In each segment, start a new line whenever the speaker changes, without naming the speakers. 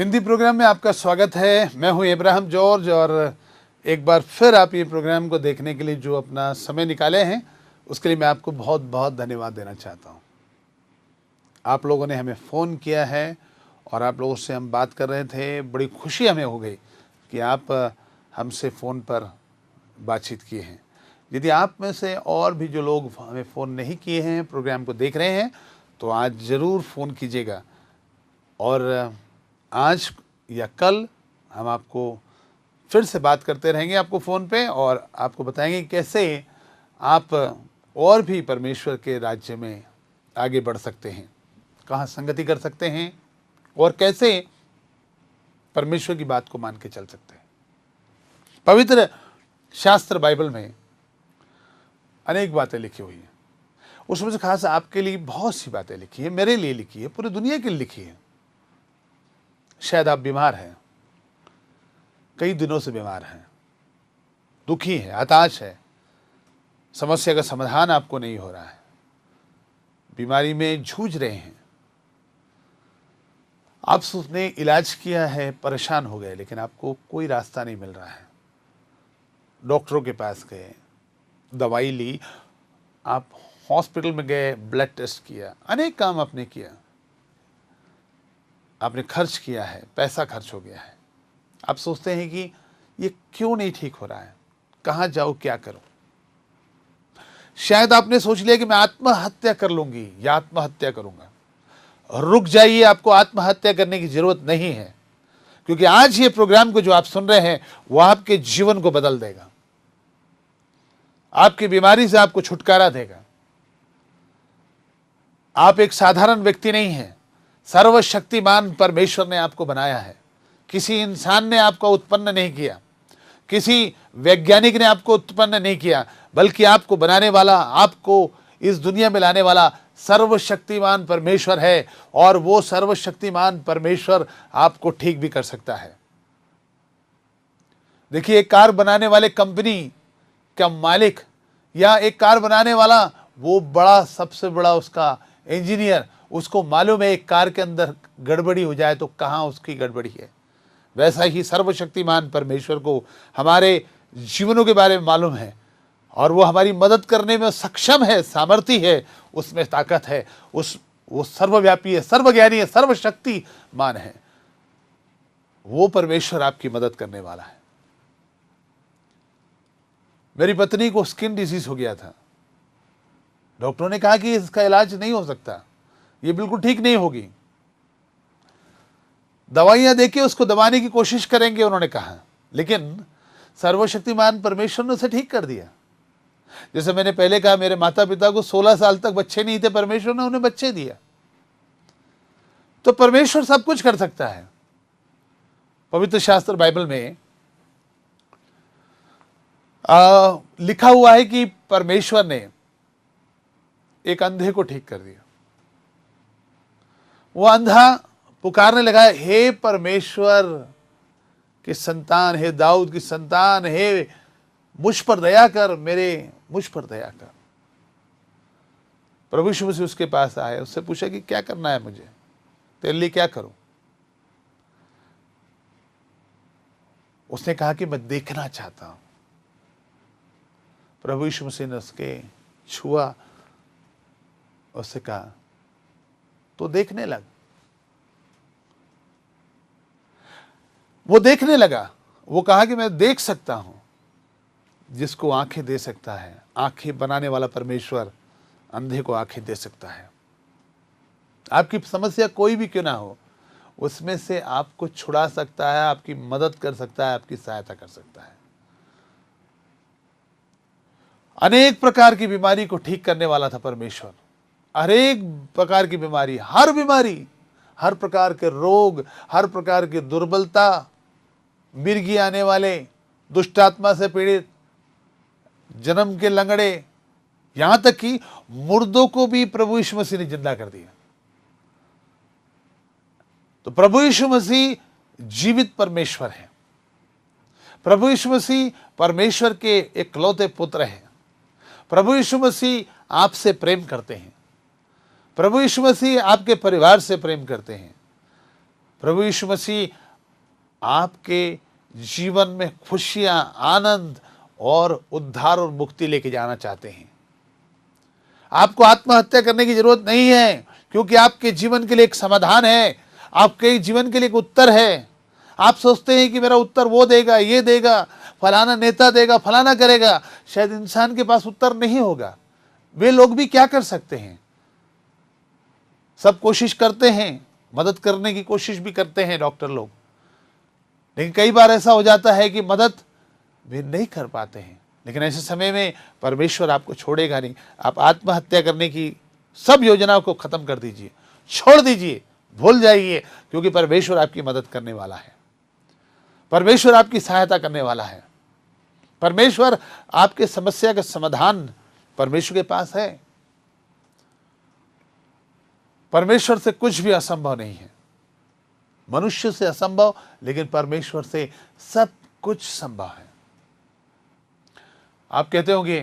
Hindi programme में आपका स्वागत है। मैं हूं इब्राहिम जॉर्ज और एक बार फिर आप ये प्रोग्राम को देखने के लिए जो अपना समय निकाले हैं उसके लिए मैं आपको बहुत बहुत धन्यवाद देना चाहता हूं। आप लोगों ने हमें फ़ोन किया है और आप लोगों से हम बात कर रहे थे। बड़ी खुशी हमें हो गई कि आप हमसे फ़ोन पर बातचीत किए हैं। यदि आप में से और भी जो लोग हमें फ़ोन नहीं किए हैं, प्रोग्राम को देख रहे हैं, तो आज ज़रूर फ़ोन कीजिएगा और आज या कल हम आपको फिर से बात करते रहेंगे आपको फ़ोन पे और आपको बताएंगे कैसे आप और भी परमेश्वर के राज्य में आगे बढ़ सकते हैं, कहाँ संगति कर सकते हैं और कैसे परमेश्वर की बात को मान के चल सकते हैं। पवित्र शास्त्र बाइबल में अनेक बातें लिखी हुई हैं। उसमें से खास आपके लिए बहुत सी बातें लिखी है, मेरे लिए लिखी है, पूरी दुनिया के लिए लिखी है। शायद आप बीमार हैं, कई दिनों से बीमार हैं, दुखी हैं, हताश है, समस्या का समाधान आपको नहीं हो रहा है, बीमारी में जूझ रहे हैं, आपने इलाज किया है, परेशान हो गए, लेकिन आपको कोई रास्ता नहीं मिल रहा है। डॉक्टरों के पास गए, दवाई ली, आप हॉस्पिटल में गए, ब्लड टेस्ट किया, अनेक काम आपने किया, आपने खर्च किया है, पैसा खर्च हो गया है। आप सोचते हैं कि ये क्यों नहीं ठीक हो रहा है, कहाँ जाऊँ, क्या करूँ। शायद आपने सोच लिया कि मैं आत्महत्या कर लूंगी या आत्महत्या करूंगा। रुक जाइए, आपको आत्महत्या करने की जरूरत नहीं है, क्योंकि आज ये प्रोग्राम को जो आप सुन रहे हैं वो आपके जीवन को बदल देगा, आपकी बीमारी से आपको छुटकारा देगा। आप एक साधारण व्यक्ति नहीं हैं, सर्वशक्तिमान परमेश्वर ने आपको बनाया है। किसी इंसान ने आपको उत्पन्न नहीं किया, किसी वैज्ञानिक ने आपको उत्पन्न नहीं किया, बल्कि आपको बनाने वाला, आपको इस दुनिया में लाने वाला सर्वशक्तिमान परमेश्वर है। और वो सर्वशक्तिमान परमेश्वर आपको ठीक भी कर सकता है। देखिए, एक कार बनाने वाले कंपनी का मालिक या एक कार बनाने वाला वो बड़ा, सबसे बड़ा उसका इंजीनियर, उसको मालूम है एक कार के अंदर गड़बड़ी हो जाए तो कहाँ उसकी गड़बड़ी है। वैसा ही सर्वशक्तिमान परमेश्वर को हमारे जीवनों के बारे में मालूम है और वो हमारी मदद करने में सक्षम है, सामर्थ्य है, उसमें ताकत है। वो सर्वव्यापी है, सर्वज्ञानी है, सर्वशक्तिमान है। वो परमेश्वर आपकी मदद करने वाला है। मेरी पत्नी को स्किन डिजीज हो गया था। डॉक्टरों ने कहा कि इसका इलाज नहीं हो सकता, ये बिल्कुल ठीक नहीं होगी, दवाइयां देके उसको दबाने की कोशिश करेंगे, उन्होंने कहा। लेकिन सर्वशक्तिमान परमेश्वर ने उसे ठीक कर दिया। जैसे मैंने पहले कहा, मेरे माता पिता को 16 साल तक बच्चे नहीं थे, परमेश्वर ने उन्हें बच्चे दिया। तो परमेश्वर सब कुछ कर सकता है। पवित्र शास्त्र बाइबल में लिखा हुआ है कि परमेश्वर ने एक अंधे को ठीक कर दिया। वो अंधा पुकारने लगा, हे परमेश्वर की संतान, हे दाऊद की संतान, हे मुझ पर दया कर, मुझ पर दया कर। प्रभु यीशु मसीह उसके पास आए, उससे पूछा कि क्या करना है मुझे, तेरे लिए क्या करूं। उसने कहा कि मैं देखना चाहता हूं। प्रभु यीशु मसीह ने उसके छुआ, उससे कहा तो देखने लग। वो देखने लगा। वो कहा कि मैं देख सकता हूं। जिसको आंखें दे सकता है, आंखें बनाने वाला परमेश्वर अंधे को आंखें दे सकता है। आपकी समस्या कोई भी क्यों ना हो, उसमें से आपको छुड़ा सकता है, आपकी मदद कर सकता है, आपकी सहायता कर सकता है। अनेक प्रकार की बीमारी को ठीक करने वाला था परमेश्वर। हर एक प्रकार की बीमारी, हर प्रकार के रोग, हर प्रकार की दुर्बलता, मिर्गी आने वाले, दुष्ट आत्मा से पीड़ित, जन्म के लंगड़े, यहां तक कि मुर्दों को भी प्रभु यीशु मसीह ने जिंदा कर दिया। तो प्रभु यीशु मसीह जीवित परमेश्वर है। प्रभु यीशु मसीह परमेश्वर के इकलौते पुत्र हैं। प्रभु यीशु मसीह आपसे प्रेम करते हैं। प्रभु यीशु मसीह आपके परिवार से प्रेम करते हैं। प्रभु यीशु मसीह आपके जीवन में खुशियां, आनंद और उद्धार और मुक्ति लेके जाना चाहते हैं। आपको आत्महत्या करने की जरूरत नहीं है, क्योंकि आपके जीवन के लिए एक समाधान है, आपके जीवन के लिए एक उत्तर है। आप सोचते हैं कि मेरा उत्तर वो देगा, ये देगा, फलाना नेता देगा, फलाना करेगा। शायद इंसान के पास उत्तर नहीं होगा। वे लोग भी क्या कर सकते हैं? सब कोशिश करते हैं, मदद करने की कोशिश भी करते हैं डॉक्टर लोग, लेकिन कई बार ऐसा हो जाता है कि मदद वे नहीं कर पाते हैं। लेकिन ऐसे समय में परमेश्वर आपको छोड़ेगा नहीं। आप आत्महत्या करने की सब योजनाओं को खत्म कर दीजिए, छोड़ दीजिए, भूल जाइए, क्योंकि परमेश्वर आपकी मदद करने वाला है, परमेश्वर आपकी सहायता करने वाला है। परमेश्वर आपके समस्या का समाधान परमेश्वर के पास है। परमेश्वर से कुछ भी असंभव नहीं है। मनुष्य से असंभव, लेकिन परमेश्वर से सब कुछ संभव है। आप कहते होंगे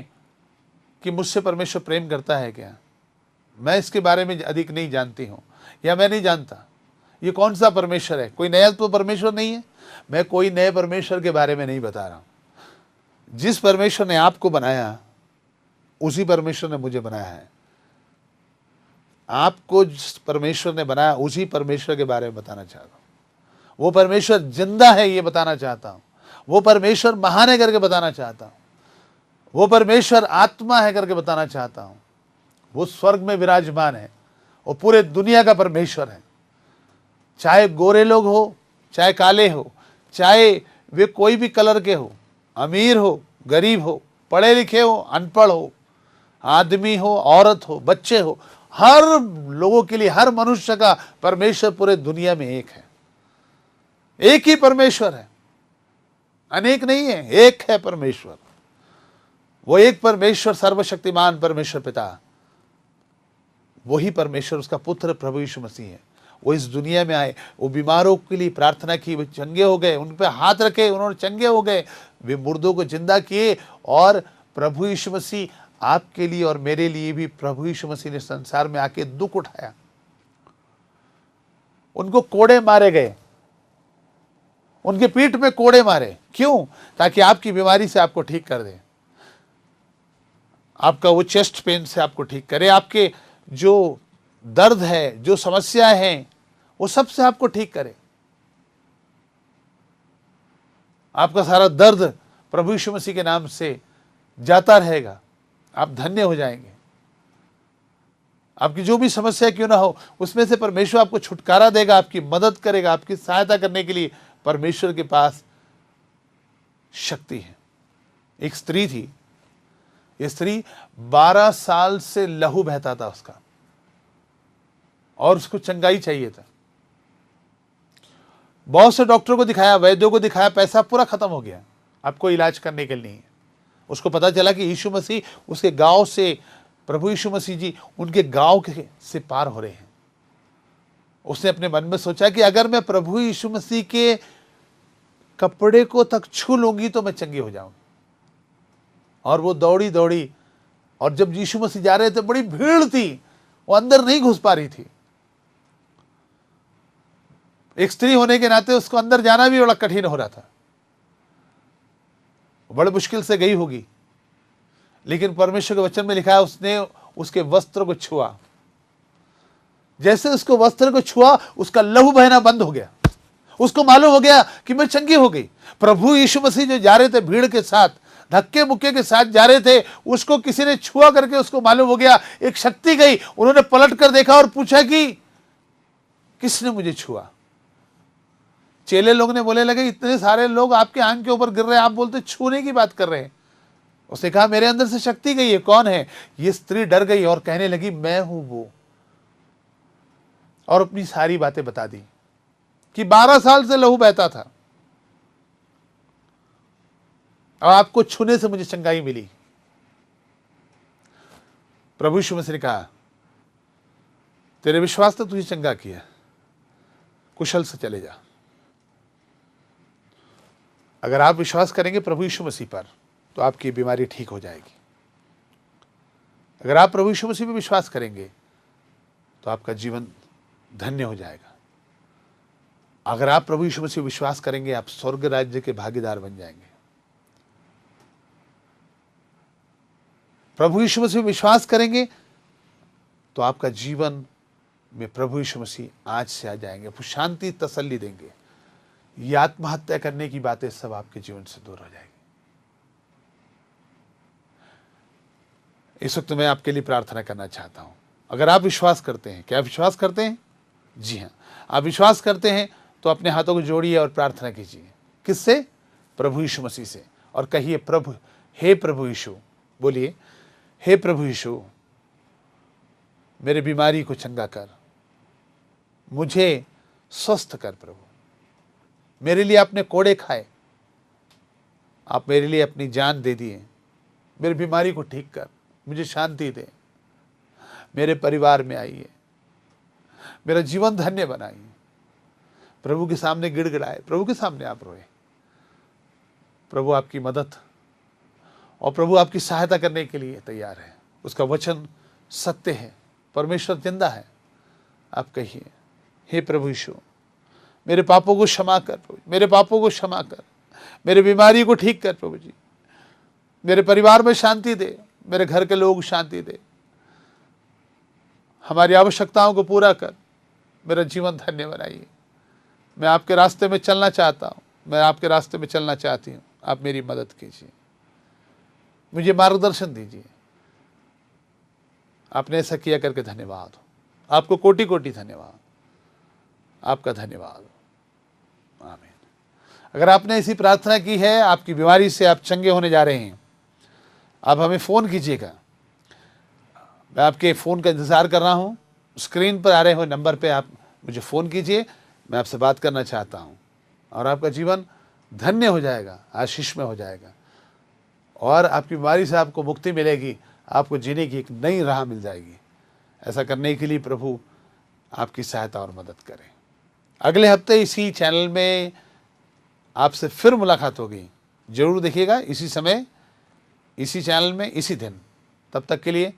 कि मुझसे परमेश्वर प्रेम करता है क्या? मैं इसके बारे में अधिक नहीं जानती हूं, या मैं नहीं जानता। ये कौन सा परमेश्वर है? कोई नया तो परमेश्वर नहीं है। मैं कोई नए परमेश्वर के बारे में नहीं बता रहा हूं। जिस परमेश्वर ने आपको बनाया, उसी परमेश्वर ने मुझे बनाया है। आपको जिस परमेश्वर ने बनाया, उसी परमेश्वर के बारे में बताना चाहता हूं। वो परमेश्वर जिंदा है, ये बताना चाहता हूं। वो परमेश्वर महान है करके बताना चाहता हूं। वो परमेश्वर आत्मा है करके बताना चाहता हूं। वो स्वर्ग में विराजमान है, वो पूरे दुनिया का परमेश्वर है। चाहे गोरे लोग हो, चाहे काले हो, चाहे वे कोई भी कलर के हो, अमीर हो, गरीब हो, पढ़े लिखे हो, अनपढ़ हो, आदमी हो, औरत हो, बच्चे हो, हर लोगों के लिए, हर मनुष्य का परमेश्वर पूरे दुनिया में एक है। एक ही परमेश्वर है, अनेक नहीं है, एक है परमेश्वर। वो एक परमेश्वर, सर्वशक्तिमान परमेश्वर पिता, वही परमेश्वर, उसका पुत्र प्रभु यीशु मसीह है। वो इस दुनिया में आए, वो बीमारों के लिए प्रार्थना की, वे चंगे हो गए, उन पे हाथ रखे, उन्होंने चंगे हो गए। वे मुर्दों को जिंदा किए। और प्रभु यीशु मसीह आपके लिए और मेरे लिए भी, प्रभु यीशु मसीह ने संसार में आके दुख उठाया। उनको कोड़े मारे गए, उनके पीठ में कोड़े मारे। क्यों? ताकि आपकी बीमारी से आपको ठीक कर दे, आपका वो चेस्ट पेन से आपको ठीक करे, आपके जो दर्द है, जो समस्या है, वो सब से आपको ठीक करे। आपका सारा दर्द प्रभु यीशु मसीह के नाम से जाता रहेगा। आप धन्य हो जाएंगे। आपकी जो भी समस्या क्यों ना हो, उसमें से परमेश्वर आपको छुटकारा देगा, आपकी मदद करेगा। आपकी सहायता करने के लिए परमेश्वर के पास शक्ति है। एक स्त्री थी, ये स्त्री 12 साल से लहू बहता था उसका, और उसको चंगाई चाहिए था। बहुत से डॉक्टरों को दिखाया, वैद्यों को दिखाया, पैसा पूरा खत्म हो गया आपको इलाज करने के लिए। उसको पता चला कि यीशु मसीह उसके गांव से, प्रभु यीशु मसीह जी उनके गांव के से पार हो रहे हैं। उसने अपने मन में सोचा कि अगर मैं प्रभु यीशु मसीह के कपड़े को तक छू लूंगी तो मैं चंगी हो जाऊंगी। और वो दौड़ी दौड़ी, और जब यीशु मसीह जा रहे थे, बड़ी भीड़ थी, वो अंदर नहीं घुस पा रही थी। एक स्त्री होने के नाते उसको अंदर जाना भी बड़ा कठिन हो रहा था। बड़े मुश्किल से गई होगी, लेकिन परमेश्वर के वचन में लिखा है, उसने उसके वस्त्र को छुआ। जैसे उसको वस्त्र को छुआ, उसका लहू बहना बंद हो गया। उसको मालूम हो गया कि मैं चंगी हो गई। प्रभु यीशु मसीह जो जा रहे थे भीड़ के साथ, धक्के मुक्के के साथ जा रहे थे, उसको किसी ने छुआ करके उसको मालूम हो गया, एक शक्ति गई। उन्होंने पलट कर देखा और पूछा कि किसने मुझे छुआ? चेले लोग ने बोले लगे, इतने सारे लोग आपके आंख के ऊपर गिर रहे हैं, आप बोलते छूने की बात कर रहे हैं। उसने कहा, मेरे अंदर से शक्ति गई है। कौन है? ये स्त्री डर गई और कहने लगी, मैं हूं वो। और अपनी सारी बातें बता दी कि 12 साल से लहू बहता था, और आपको छूने से मुझे चंगाई मिली। प्रभु यीशु मसीह ने कहा, तेरे विश्वास ने तुझे चंगा किया, कुशल से चले जा। अगर आप विश्वास करेंगे प्रभु यीशु मसीह पर, तो आपकी बीमारी ठीक हो जाएगी। अगर आप प्रभु यीशु मसीह पर विश्वास करेंगे, तो आपका जीवन धन्य हो जाएगा। अगर आप प्रभु यीशु मसीह विश्वास करेंगे, आप स्वर्ग राज्य के भागीदार बन जाएंगे। प्रभु यीशु मसीह विश्वास करेंगे तो आपका जीवन में प्रभु यीशु मसीह आज से आ जाएंगे, वो शांति तसल्ली देंगे। ये आत्महत्या करने की बातें सब आपके जीवन से दूर हो जाएगी। इस वक्त मैं आपके लिए प्रार्थना करना चाहता हूं। अगर आप विश्वास करते हैं, क्या आप विश्वास करते हैं? जी हाँ, आप विश्वास करते हैं तो अपने हाथों को जोड़िए और प्रार्थना कीजिए। किससे? प्रभु यीशु मसीह से। और कहिए, प्रभु, हे प्रभु यीशु, बोलिए, हे प्रभु यीशु, मेरे बीमारी को चंगा कर, मुझे स्वस्थ कर। प्रभु, मेरे लिए आपने कोड़े खाए, आप मेरे लिए अपनी जान दे दिए। मेरी बीमारी को ठीक कर, मुझे शांति दे, मेरे परिवार में आइए, मेरा जीवन धन्य बनाइए। प्रभु के सामने गिड़गिड़ाए, प्रभु के सामने आप रोए। प्रभु आपकी मदद और प्रभु आपकी सहायता करने के लिए तैयार है। उसका वचन सत्य है, परमेश्वर जिंदा है। आप कहिए, हे प्रभु यीशु, मेरे पापों को क्षमा कर प्रभु, मेरे पापों को क्षमा कर, मेरी बीमारी को ठीक कर प्रभु जी, मेरे परिवार में शांति दे, मेरे घर के लोग शांति दे, हमारी आवश्यकताओं को पूरा कर, मेरा जीवन धन्य बनाइए। मैं आपके रास्ते में चलना चाहता हूँ, मैं आपके रास्ते में चलना चाहती हूँ। आप मेरी मदद कीजिए, मुझे मार्गदर्शन दीजिए। आपने ऐसा किया करके धन्यवाद हो। आपको कोटि कोटि धन्यवाद, आपका धन्यवाद हो। आमीन। अगर आपने ऐसी प्रार्थना की है, आपकी बीमारी से आप चंगे होने जा रहे हैं, आप हमें फ़ोन कीजिएगा। मैं आपके फ़ोन का इंतज़ार कर रहा हूँ। स्क्रीन पर आ रहे हुए नंबर पे आप मुझे फ़ोन कीजिए, मैं आपसे बात करना चाहता हूँ और आपका जीवन धन्य हो जाएगा, आशीष में हो जाएगा और आपकी बीमारी से आपको मुक्ति मिलेगी, आपको जीने की एक नई राह मिल जाएगी। ऐसा करने के लिए प्रभु आपकी सहायता और मदद करें। अगले हफ्ते इसी चैनल में आपसे फिर मुलाकात होगी। ज़रूर देखिएगा, इसी समय, इसी चैनल में, इसी दिन। तब तक के लिए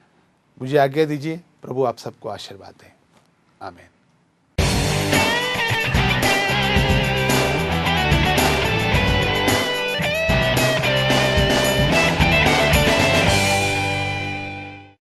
मुझे आज्ञा दीजिए। प्रभु आप सबको आशीर्वाद दें। आमीन।